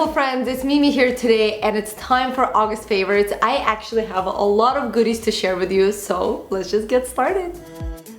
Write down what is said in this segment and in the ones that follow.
beautiful friends, it's Mimi here today and it's time for August favorites. I actually have a lot of goodies to share with you, so let's just get started.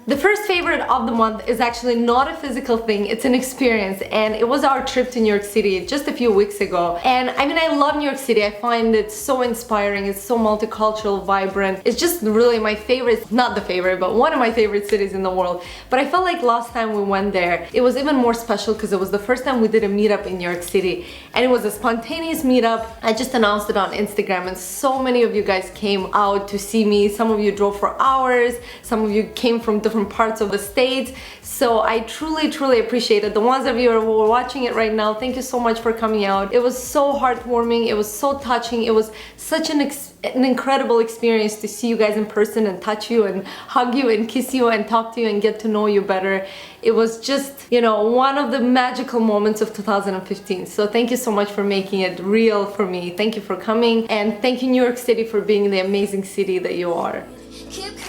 The first favorite of the month is actually not a physical thing, it's an experience, and it was our trip to New York City just a few weeks ago. And I mean, I love New York City. I find it so inspiring, it's so multicultural, vibrant. It's just really my favorite, not the favorite, but one of my favorite cities in the world. But I felt like last time we went there, it was even more special because it was the first time we did a meetup in New York City. And it was a spontaneous meetup. I just announced it on Instagram and so many of you guys came out to see me. Some of you drove for hours, some of you came from different parts of the States. So I truly appreciate it. The ones of you who are watching it right now, thank you so much for coming out. It was so heartwarming, it was so touching, it was such an incredible experience to see you guys in person and touch you and hug you and kiss you and talk to you and get to know you better. It was just, you know, one of the magical moments of 2015. So thank you so much for making it real for me. Thank you for coming, and thank you New York City for being the amazing city that you are.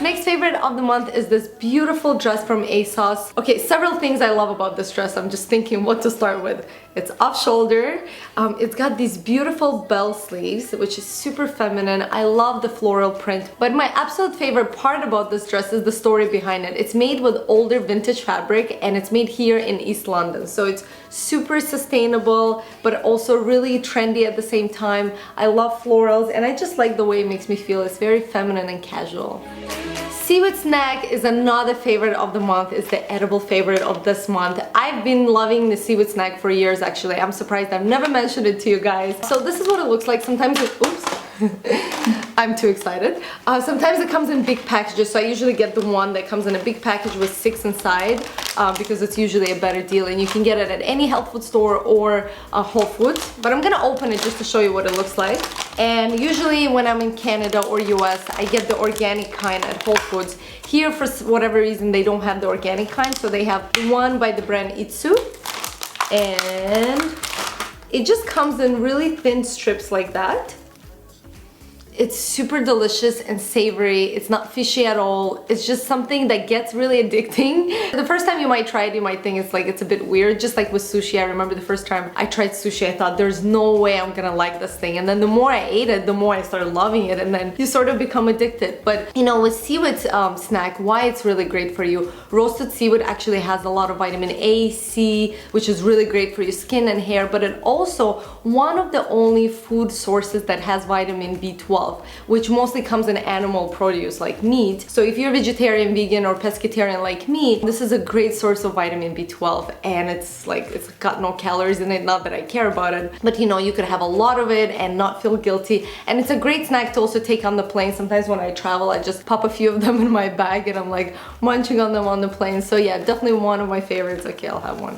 Next favorite of the month is this beautiful dress from ASOS. Okay, several things I love about this dress. I'm just thinking what to start with. It's off shoulder. It's got these beautiful bell sleeves, which is super feminine. I love the floral print. But my absolute favorite part about this dress is the story behind it. It's made with older vintage fabric and it's made here in East London. So it's super sustainable, but also really trendy at the same time. I love florals and I just like the way it makes me feel. It's very feminine and casual. Seaweed snack is another favorite of the month. It's the edible favorite of this month. I've been loving the seaweed snack for years actually. I'm surprised I've never mentioned it to you guys. So this is what it looks like. Sometimes it, oops. I'm too excited. Sometimes it comes in big packages, so I usually get the one that comes in a big package with 6 inside because it's usually a better deal, and you can get it at any health food store or Whole Foods. But I'm gonna open it just to show you what it looks like. And usually when I'm in Canada or US, I get the organic kind at Whole Foods. Here, for whatever reason, they don't have the organic kind, so they have one by the brand ITSU. And it just comes in really thin strips like that. It's super delicious and savory. It's not fishy at all. It's just something that gets really addicting. The first time you might try it, you might think it's a bit weird. Just like with sushi, I remember the first time I tried sushi, I thought there's no way I'm gonna like this thing. And then the more I ate it, the more I started loving it, and then you sort of become addicted. But you know, with seaweed snack, why it's really great for you. Roasted seaweed actually has a lot of vitamin A, C, which is really great for your skin and hair, but it also one of the only food sources that has vitamin B12. Which mostly comes in animal produce like meat. So if you're vegetarian, vegan, or pescatarian like me, this is a great source of vitamin B12, and it's got no calories in it. Not that I care about it, but you know, you could have a lot of it and not feel guilty. And it's a great snack to also take on the plane. Sometimes when I travel, I just pop a few of them in my bag and I'm like munching on them on the plane. So yeah, definitely one of my favorites. Okay, I'll have one.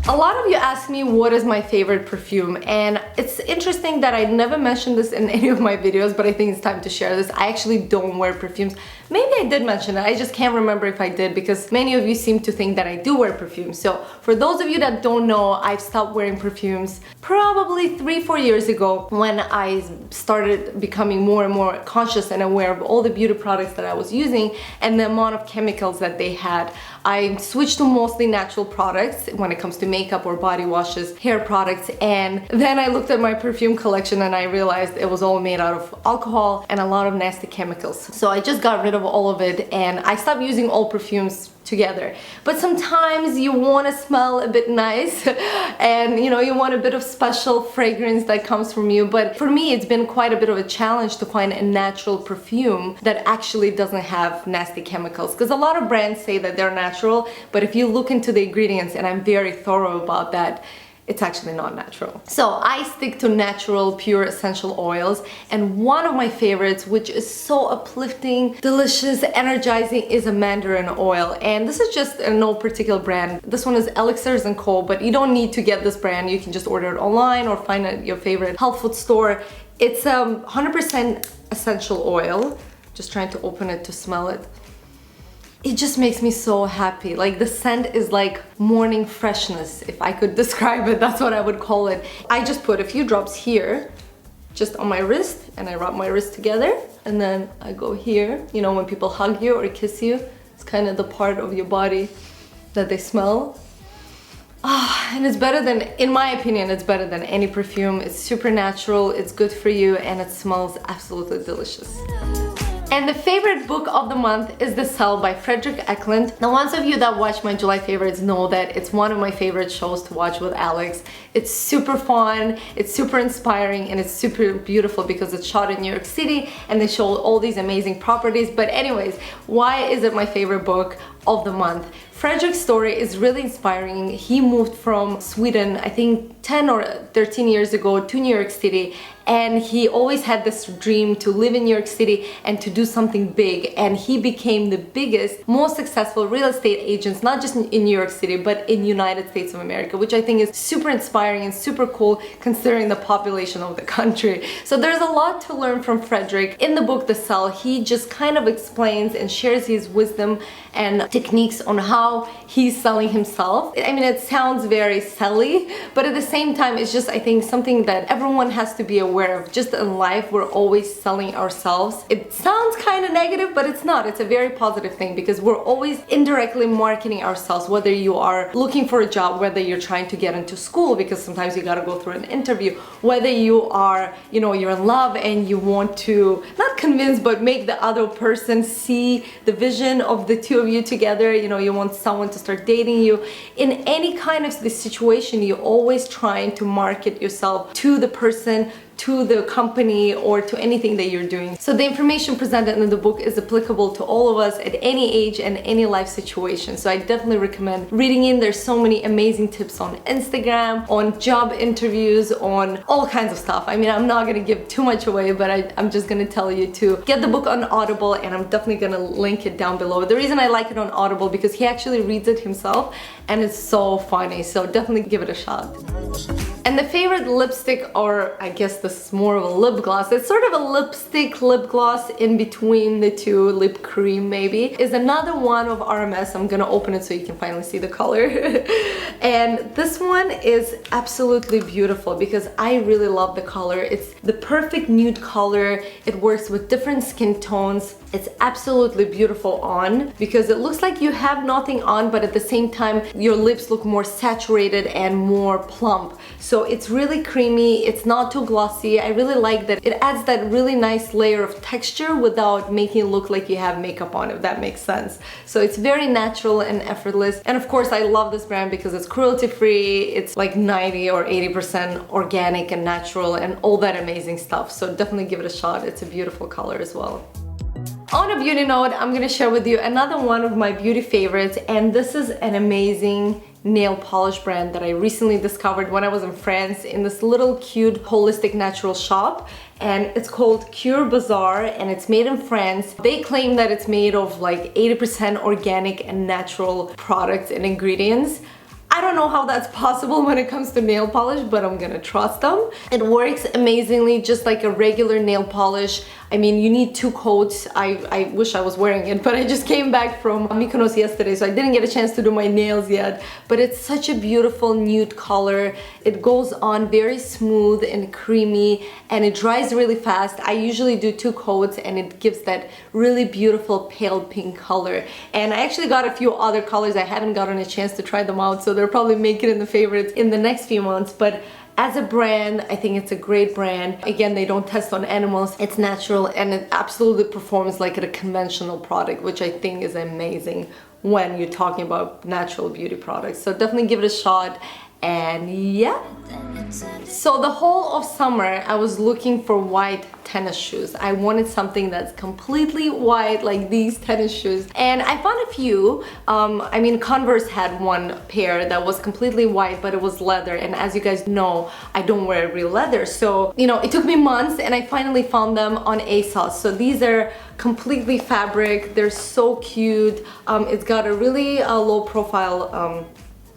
A lot of you ask me what is my favorite perfume, and it's interesting that I never mentioned this in any of my videos, but I think it's time to share this. I actually don't wear perfumes. Maybe I did mention it, I just can't remember if I did, because many of you seem to think that I do wear perfumes. So for those of you that don't know, I've stopped wearing perfumes probably 3-4 years ago when I started becoming more and more conscious and aware of all the beauty products that I was using and the amount of chemicals that they had. I switched to mostly natural products when it comes to makeup or body washes, hair products, and then I looked at my perfume collection and I realized it was all made out of alcohol and a lot of nasty chemicals. So I just got rid of all of it and I stopped using all perfumes together. But sometimes you want to smell a bit nice and you know, you want a bit of special fragrance that comes from you. But for me, it's been quite a bit of a challenge to find a natural perfume that actually doesn't have nasty chemicals, because a lot of brands say that they're natural, but if you look into the ingredients, and I'm very thorough about that, it's actually not natural. So I stick to natural, pure essential oils, and one of my favorites, which is so uplifting, delicious, energizing, is a mandarin oil. And this is just no particular brand. This one is Elixirs & Co, but you don't need to get this brand. You can just order it online or find it at your favorite health food store. It's 100% essential oil. Just trying to open it to smell it. It just makes me so happy. Like, the scent is like morning freshness. If I could describe it, that's what I would call it. I just put a few drops here, just on my wrist, and I rub my wrist together, and then I go here. You know, when people hug you or kiss you, it's kind of the part of your body that they smell. Ah, And it's better than, in my opinion, it's better than any perfume. It's super natural, it's good for you, and it smells absolutely delicious. And the favorite book of the month is The Cell by Fredrik Eklund. Now, ones of you that watch my July favorites know that it's one of my favorite shows to watch with Alex. It's super fun, it's super inspiring, and it's super beautiful because it's shot in New York City and they show all these amazing properties. But anyways, why is it my favorite book of the month? Fredrik's story is really inspiring. He moved from Sweden, I think 10 or 13 years ago, to New York City, and he always had this dream to live in New York City and to do something big, and he became the biggest, most successful real estate agents, not just in New York City, but in United States of America, which I think is super inspiring and super cool considering the population of the country. So there's a lot to learn from Fredrik. In the book The Cell, he just kind of explains and shares his wisdom and techniques on how he's selling himself. I mean, it sounds very selly, but at the same time, it's just, I think, something that everyone has to be aware of. Just in life, we're always selling ourselves. It sounds kind of negative, but it's not. It's a very positive thing because we're always indirectly marketing ourselves, whether you are looking for a job, whether you're trying to get into school, because sometimes you gotta go through an interview, whether you are, you know, you're in love and you want to, not convince, but make the other person see the vision of the two of you together. You know, you want someone to start dating you. In any kind of this situation, you're always trying to market yourself to the person, to the company, or to anything that you're doing. So the information presented in the book is applicable to all of us at any age and any life situation. So I definitely recommend reading in. There's so many amazing tips on Instagram, on job interviews, on all kinds of stuff. I mean, I'm not gonna give too much away, but I'm just gonna tell you to get the book on Audible, and I'm definitely gonna link it down below. The reason I like it on Audible because he actually reads it himself, and it's so funny. So definitely give it a shot. And the favorite lipstick, or I guess this is more of a lip gloss, it's sort of a lipstick lip gloss in between the two, lip cream maybe, is another one of RMS. I'm gonna open it so you can finally see the color. And this one is absolutely beautiful because I really love the color. It's the perfect nude color. It works with different skin tones. It's absolutely beautiful on because it looks like you have nothing on, but at the same time your lips look more saturated and more plump. So it's really creamy, it's not too glossy. I really like that it adds that really nice layer of texture without making it look like you have makeup on, if that makes sense. So it's very natural and effortless. And of course I love this brand because it's cruelty free, it's like 90 or 80% organic and natural and all that amazing stuff. So definitely give it a shot. It's a beautiful color as well. On a beauty note, I'm gonna share with you another one of my beauty favorites, and this is an amazing nail polish brand that I recently discovered when I was in France in this little cute holistic natural shop, and it's called Kure Bazaar and it's made in France. They claim that it's made of like 80% organic and natural products and ingredients. I don't know how that's possible when it comes to nail polish, but I'm gonna trust them. It works amazingly, just like a regular nail polish. I mean, you need 2 coats. I wish I was wearing it, but I just came back from Mykonos yesterday, so I didn't get a chance to do my nails yet. But it's such a beautiful nude color. It goes on very smooth and creamy, and it dries really fast. I usually do 2 coats, and it gives that really beautiful pale pink color. And I actually got a few other colors. I haven't gotten a chance to try them out, so they'll probably make it in the favorites in the next few months. But as a brand, I think it's a great brand. Again, they don't test on animals. It's natural and it absolutely performs like a conventional product, which I think is amazing when you're talking about natural beauty products. So definitely give it a shot. And yeah, so the whole of summer I was looking for white tennis shoes. I wanted something that's completely white, like these tennis shoes, and I found a few. I mean, Converse had one pair that was completely white, but it was leather, and as you guys know, I don't wear real leather, so you know, it took me months and I finally found them on ASOS. So these are completely fabric. They're so cute. It's got a really low profile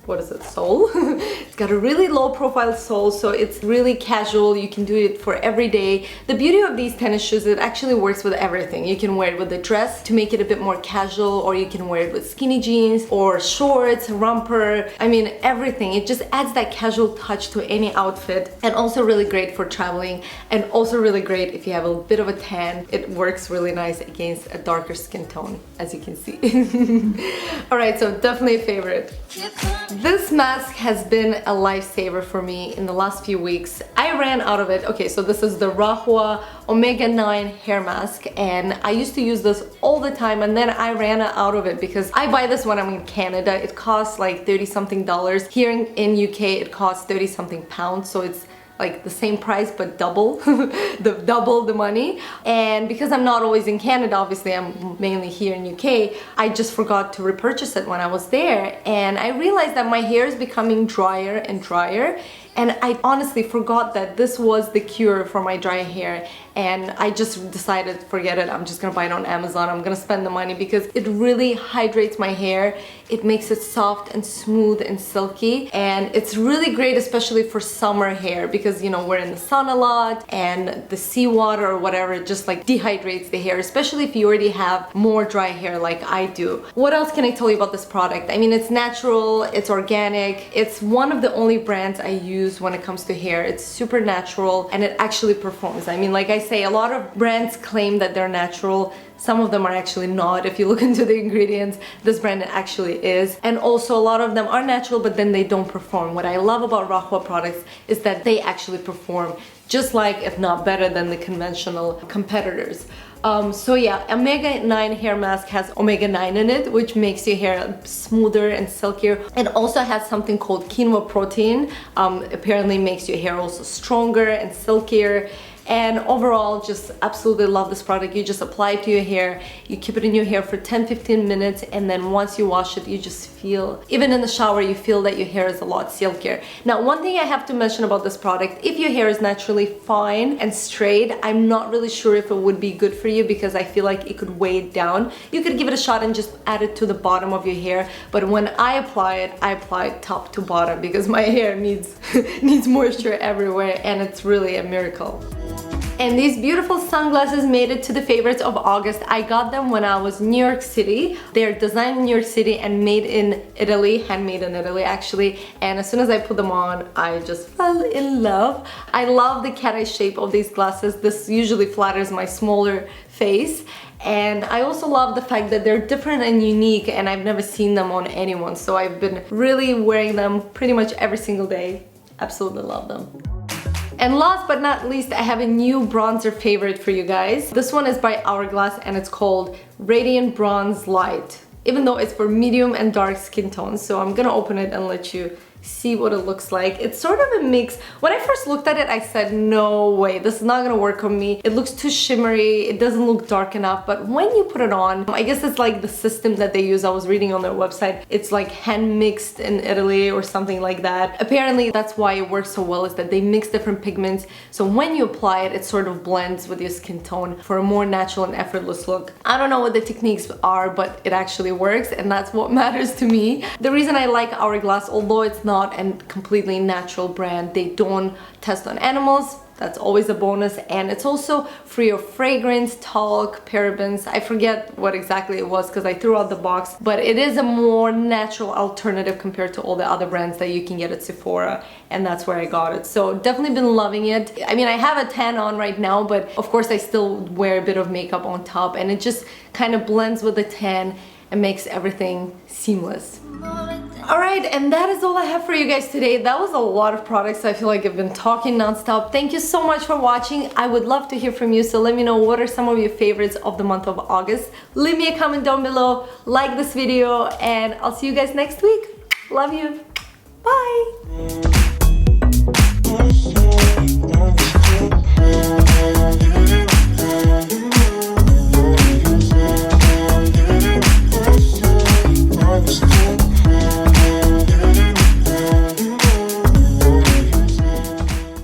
what is it, sole? It's got a really low profile sole, so it's really casual. You can do it for every day. The beauty of these tennis shoes, it actually works with everything. You can wear it with a dress to make it a bit more casual, or you can wear it with skinny jeans or shorts, romper. I mean, everything. It just adds that casual touch to any outfit, and also really great for traveling, and also really great if you have a bit of a tan. It works really nice against a darker skin tone, as you can see. All right, so definitely a favorite. This mask has been a lifesaver for me in the last few weeks. I ran out of it. Okay, so this is the Rahua Omega-9 hair mask, and I used to use this all the time, and then I ran out of it because I buy this when I'm in Canada. It costs like 30 something dollars. Here in UK it costs 30 something pounds, so it's like the same price but double double the money. And because I'm not always in Canada, obviously I'm mainly here in UK, I just forgot to repurchase it when I was there, and I realized that my hair is becoming drier and drier, and I honestly forgot that this was the cure for my dry hair, and I just decided, forget it, I'm just gonna buy it on Amazon. I'm gonna spend the money because it really hydrates my hair. It makes it soft and smooth and silky, and it's really great especially for summer hair because, you know, we're in the sun a lot and the seawater or whatever just like dehydrates the hair, especially if you already have more dry hair like I do. What else can I tell you about this product? I mean, it's natural, it's organic, it's one of the only brands I use when it comes to hair. It's super natural and it actually performs. I mean, like I say, a lot of brands claim that they're natural. Some of them are actually not. If you look into the ingredients, this brand actually is. And also a lot of them are natural, but then they don't perform. What I love about Rahua products is that they actually perform just like, if not better than, the conventional competitors. So yeah, Omega-9 hair mask has Omega-9 in it, which makes your hair smoother and silkier. It also has something called quinoa protein. Apparently makes your hair also stronger and silkier. And overall, just absolutely love this product. You just apply it to your hair, you keep it in your hair for 10-15 minutes, and then once you wash it, you just feel, even in the shower, you feel that your hair is a lot silkier. Now, one thing I have to mention about this product, if your hair is naturally fine and straight, I'm not really sure if it would be good for you because I feel like it could weigh it down. You could give it a shot and just add it to the bottom of your hair, but when I apply it top to bottom because my hair needs needs moisture everywhere, and it's really a miracle. And these beautiful sunglasses made it to the favorites of August. I got them when I was in New York City. They're designed in New York City and made in Italy, handmade in Italy actually. And as soon as I put them on, I just fell in love. I love the cat eye shape of these glasses. This usually flatters my smaller face. And I also love the fact that they're different and unique, and I've never seen them on anyone. So I've been really wearing them pretty much every single day. Absolutely love them. And last but not least, I have a new bronzer favorite for you guys. This one is by Hourglass and it's called Radiant Bronze Light, even though it's for medium and dark skin tones. So I'm gonna open it and let you see what it looks like. It's sort of a mix. When I first looked at it, I said, no way, this is not gonna work on me. It looks too shimmery, it doesn't look dark enough, but when you put it on, I guess it's like the system that they use. I was reading on their website, it's like hand mixed in Italy or something like that. Apparently that's why it works so well, is that they mix different pigments, so when you apply it, it sort of blends with your skin tone for a more natural and effortless look. I don't know what the techniques are, but it actually works, and that's what matters to me. The reason I like Hourglass, although it's not a completely natural brand, they don't test on animals, that's always a bonus, and it's also free of fragrance, talc, parabens. I forget what exactly it was because I threw out the box, but it is a more natural alternative compared to all the other brands that you can get at Sephora, and that's where I got it. So definitely been loving it. I mean, I have a tan on right now, but of course I still wear a bit of makeup on top, and it just kind of blends with the tan and makes everything seamless. Alright, and that is all I have for you guys today. That was a lot of products. I feel like I've been talking non-stop. Thank you so much for watching. I would love to hear from you, so let me know what are some of your favorites of the month of August. Leave me a comment down below, like this video, and I'll see you guys next week. Love you. Bye!